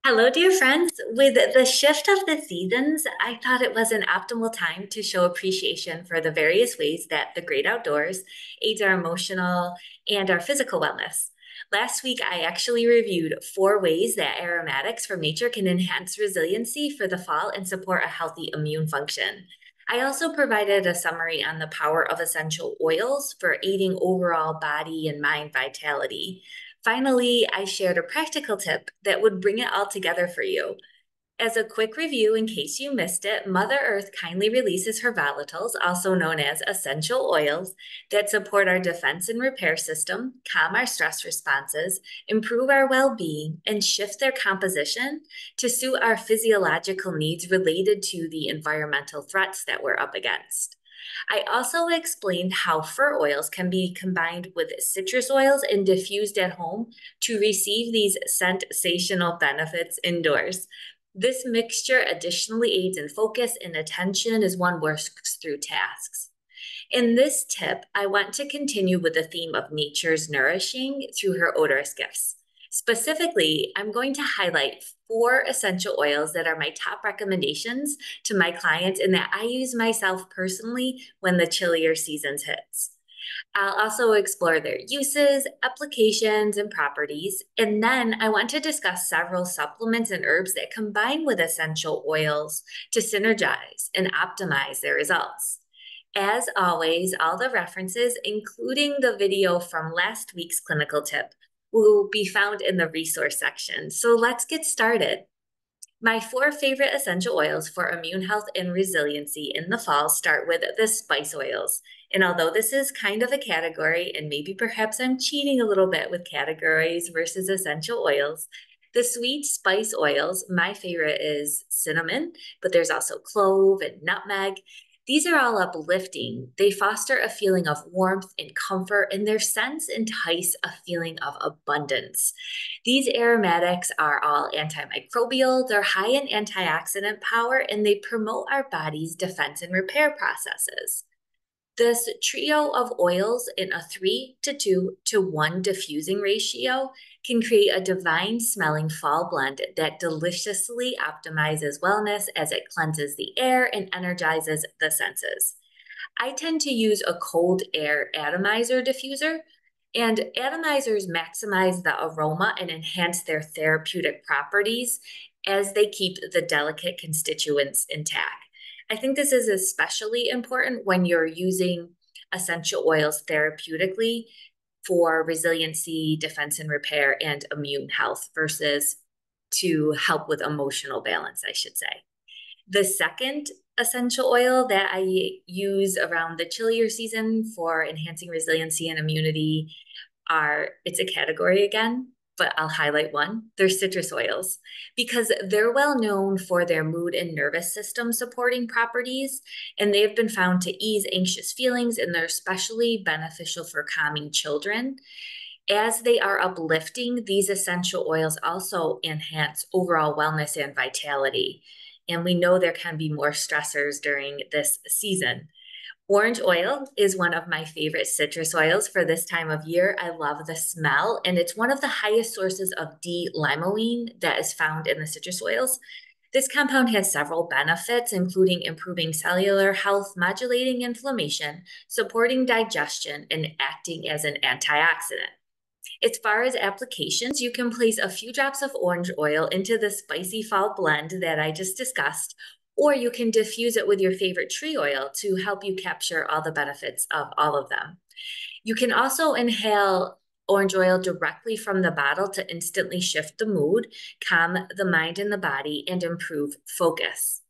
Hello, dear friends. With the shift of the seasons, I thought it was an optimal time to show appreciation for the various ways that the great outdoors aids our emotional and our physical wellness. Last week, I actually reviewed 4 ways that aromatics from nature can enhance resiliency for the fall and support a healthy immune function. I also provided a summary on the power of essential oils for aiding overall body and mind vitality. Finally, I shared a practical tip that would bring it all together for you. As a quick review, in case you missed it, Mother Earth kindly releases her volatiles, also known as essential oils, that support our defense and repair system, calm our stress responses, improve our well being, and shift their composition to suit our physiological needs related to the environmental threats that we're up against. I also explained how fur oils can be combined with citrus oils and diffused at home to receive these sensational benefits indoors. This mixture additionally aids in focus and attention as one works through tasks. In this tip, I want to continue with the theme of nature's nourishing through her odorous gifts. Specifically, I'm going to highlight 4 essential oils that are my top recommendations to my clients and that I use myself personally when the chillier seasons hits. I'll also explore their uses, applications, and properties. And then I want to discuss several supplements and herbs that combine with essential oils to synergize and optimize their results. As always, all the references, including the video from last week's clinical tip, will be found in the resource section. So let's get started. My 4 favorite essential oils for immune health and resiliency in the fall start with the spice oils. And although this is kind of a category, and maybe perhaps I'm cheating a little bit with categories versus essential oils, the sweet spice oils, my favorite is cinnamon, but there's also clove and nutmeg. These are all uplifting. They foster a feeling of warmth and comfort, and their scents entice a feeling of abundance. These aromatics are all antimicrobial, they're high in antioxidant power, and they promote our body's defense and repair processes. This trio of oils in a 3-to-2-to-1 diffusing ratio can create a divine smelling fall blend that deliciously optimizes wellness as it cleanses the air and energizes the senses. I tend to use a cold air atomizer diffuser, and atomizers maximize the aroma and enhance their therapeutic properties as they keep the delicate constituents intact. I think this is especially important when you're using essential oils therapeutically for resiliency, defense and repair, and immune health versus to help with emotional balance, I should say. The second essential oil that I use around the chillier season for enhancing resiliency and immunity it's a category again, but I'll highlight one. They're citrus oils because they're well known for their mood and nervous system supporting properties, and they have been found to ease anxious feelings, and they're especially beneficial for calming children. As they are uplifting, these essential oils also enhance overall wellness and vitality. And we know there can be more stressors during this season. Orange oil is one of my favorite citrus oils for this time of year. I love the smell, and it's one of the highest sources of D-limonene that is found in the citrus oils. This compound has several benefits, including improving cellular health, modulating inflammation, supporting digestion, and acting as an antioxidant. As far as applications, you can place a few drops of orange oil into the spicy fall blend that I just discussed, or you can diffuse it with your favorite tree oil to help you capture all the benefits of all of them. You can also inhale orange oil directly from the bottle to instantly shift the mood, calm the mind and the body, and improve focus.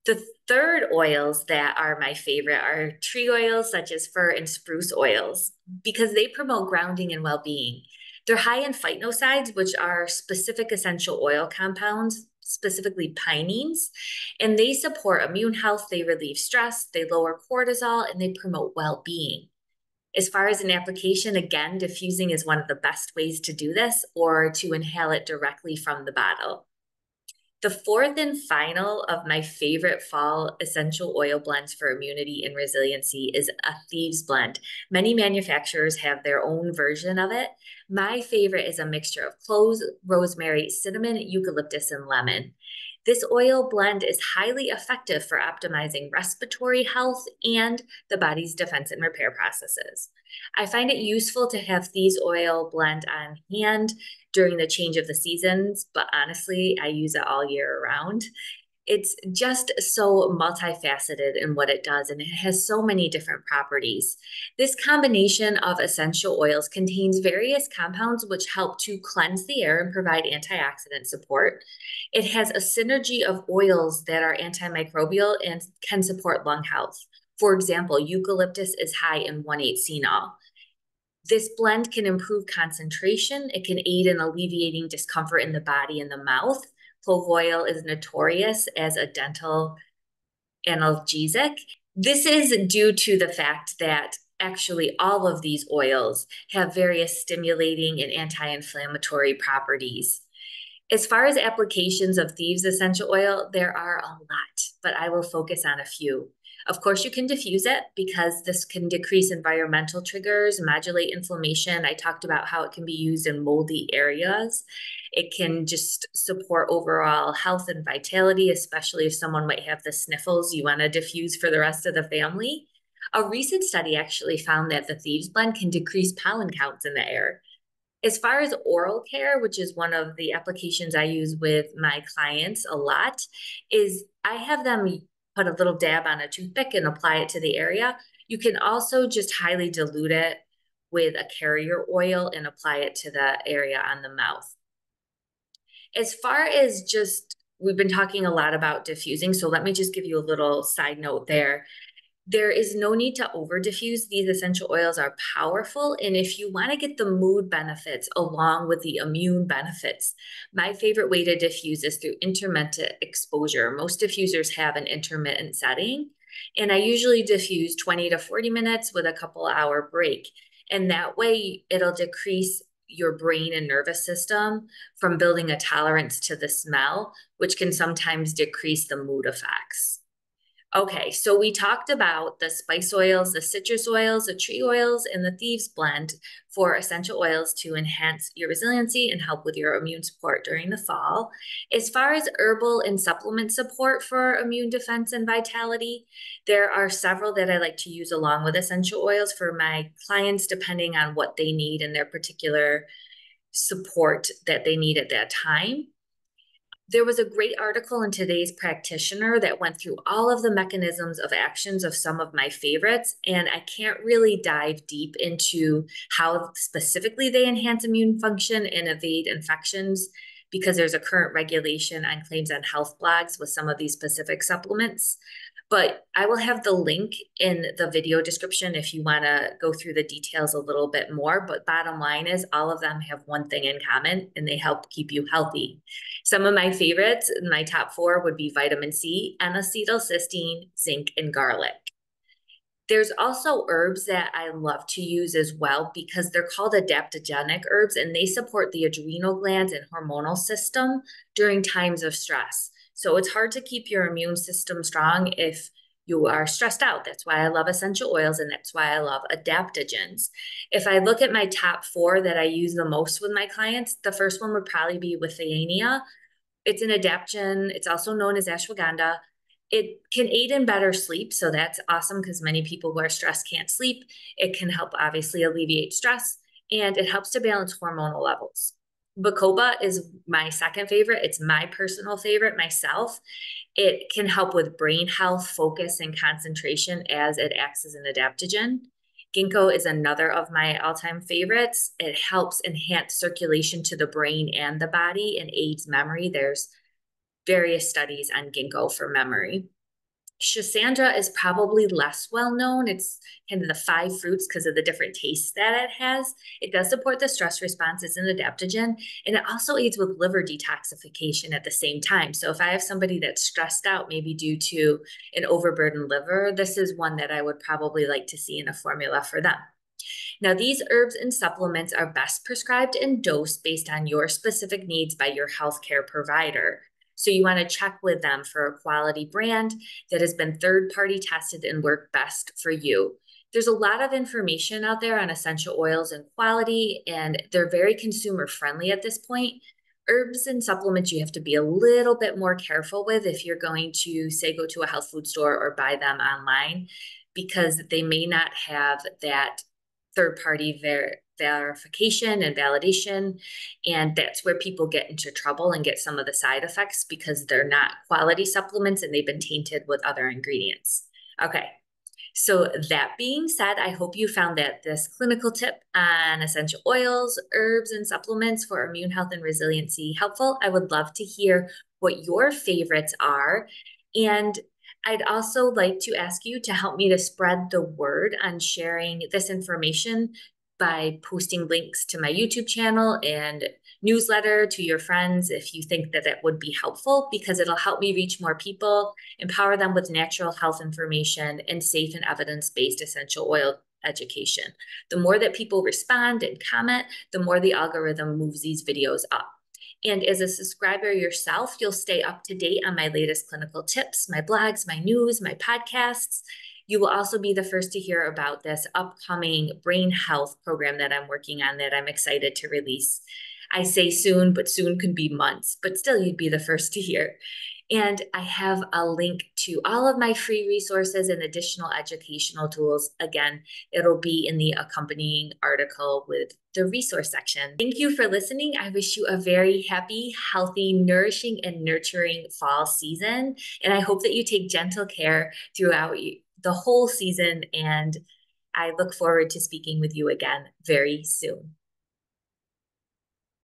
The third oils that are my favorite are tree oils such as fir and spruce oils because they promote grounding and well-being. They're high in phytonosides, which are specific essential oil compounds, specifically pinene, and they support immune health, they relieve stress, they lower cortisol, and they promote well-being. As far as an application, again, diffusing is one of the best ways to do this or to inhale it directly from the bottle. The fourth and final of my favorite fall essential oil blends for immunity and resiliency is a Thieves blend. Many manufacturers have their own version of it. My favorite is a mixture of cloves, rosemary, cinnamon, eucalyptus, and lemon. This oil blend is highly effective for optimizing respiratory health and the body's defense and repair processes. I find it useful to have Thieves oil blend on hand during the change of the seasons, but honestly, I use it all year round. It's just so multifaceted in what it does, and it has so many different properties. This combination of essential oils contains various compounds which help to cleanse the air and provide antioxidant support. It has a synergy of oils that are antimicrobial and can support lung health. For example, eucalyptus is high in 1,8-cenol. This blend can improve concentration. It can aid in alleviating discomfort in the body and the mouth. Clove oil is notorious as a dental analgesic. This is due to the fact that actually all of these oils have various stimulating and anti-inflammatory properties. As far as applications of Thieves essential oil, there are a lot, but I will focus on a few. Of course, you can diffuse it because this can decrease environmental triggers, modulate inflammation. I talked about how it can be used in moldy areas. It can just support overall health and vitality, especially if someone might have the sniffles you want to diffuse for the rest of the family. A recent study actually found that the Thieves blend can decrease pollen counts in the air. As far as oral care, which is one of the applications I use with my clients a lot, is I have them put a little dab on a toothpick and apply it to the area. You can also just highly dilute it with a carrier oil and apply it to the area on the mouth. As far as just, we've been talking a lot about diffusing, so let me just give you a little side note there. There is no need to over diffuse. These essential oils are powerful. And if you want to get the mood benefits along with the immune benefits, my favorite way to diffuse is through intermittent exposure. Most diffusers have an intermittent setting. And I usually diffuse 20 to 40 minutes with a couple-hour break. And that way it'll decrease your brain and nervous system from building a tolerance to the smell, which can sometimes decrease the mood effects. Okay, so we talked about the spice oils, the citrus oils, the tree oils, and the Thieves blend for essential oils to enhance your resiliency and help with your immune support during the fall. As far as herbal and supplement support for immune defense and vitality, there are several that I like to use along with essential oils for my clients, depending on what they need and their particular support that they need at that time. There was a great article in today's Practitioner that went through all of the mechanisms of actions of some of my favorites, and I can't really dive deep into how specifically they enhance immune function and evade infections because there's a current regulation on claims on health blogs with some of these specific supplements. But I will have the link in the video description if you want to go through the details a little bit more. But bottom line is all of them have one thing in common, and they help keep you healthy. Some of my favorites, my top four would be vitamin C, N-acetylcysteine, zinc, and garlic. There's also herbs that I love to use as well because they're called adaptogenic herbs, and they support the adrenal glands and hormonal system during times of stress. So it's hard to keep your immune system strong if you are stressed out. That's why I love essential oils, and that's why I love adaptogens. If I look at my top four that I use the most with my clients, the first one would probably be withania. It's an adaptogen. It's also known as ashwagandha. It can aid in better sleep, so that's awesome because many people who are stressed can't sleep. It can help obviously alleviate stress, and it helps to balance hormonal levels. Bacopa is my second favorite. It's my personal favorite myself. It can help with brain health, focus, and concentration as it acts as an adaptogen. Ginkgo is another of my all-time favorites. It helps enhance circulation to the brain and the body and aids memory. There's various studies on ginkgo for memory. Schisandra is probably less well known. It's kind of the five fruits because of the different tastes that it has. It does support the stress response as an adaptogen, and it also aids with liver detoxification at the same time. So if I have somebody that's stressed out, maybe due to an overburdened liver, this is one that I would probably like to see in a formula for them. Now, these herbs and supplements are best prescribed and dosed based on your specific needs by your healthcare provider. So you want to check with them for a quality brand that has been third-party tested and work best for you. There's a lot of information out there on essential oils and quality, and they're very consumer friendly at this point. Herbs and supplements you have to be a little bit more careful with if you're going to, say, go to a health food store or buy them online, because they may not have that third-party verification and validation. And that's where people get into trouble and get some of the side effects because they're not quality supplements and they've been tainted with other ingredients. Okay. So that being said, I hope you found that this clinical tip on essential oils, herbs, and supplements for immune health and resiliency helpful. I would love to hear what your favorites are. And I'd also like to ask you to help me to spread the word on sharing this information by posting links to my YouTube channel and newsletter to your friends if you think that that would be helpful, because it'll help me reach more people, empower them with natural health information and safe and evidence-based essential oil education. The more that people respond and comment, the more the algorithm moves these videos up. And as a subscriber yourself, you'll stay up to date on my latest clinical tips, my blogs, my news, my podcasts. You will also be the first to hear about this upcoming brain health program that I'm working on that I'm excited to release. I say soon, but soon could be months, but still you'd be the first to hear. And I have a link to all of my free resources and additional educational tools. Again, it'll be in the accompanying article with the resource section. Thank you for listening. I wish you a very happy, healthy, nourishing, and nurturing fall season. And I hope that you take gentle care throughout the whole season. And I look forward to speaking with you again very soon.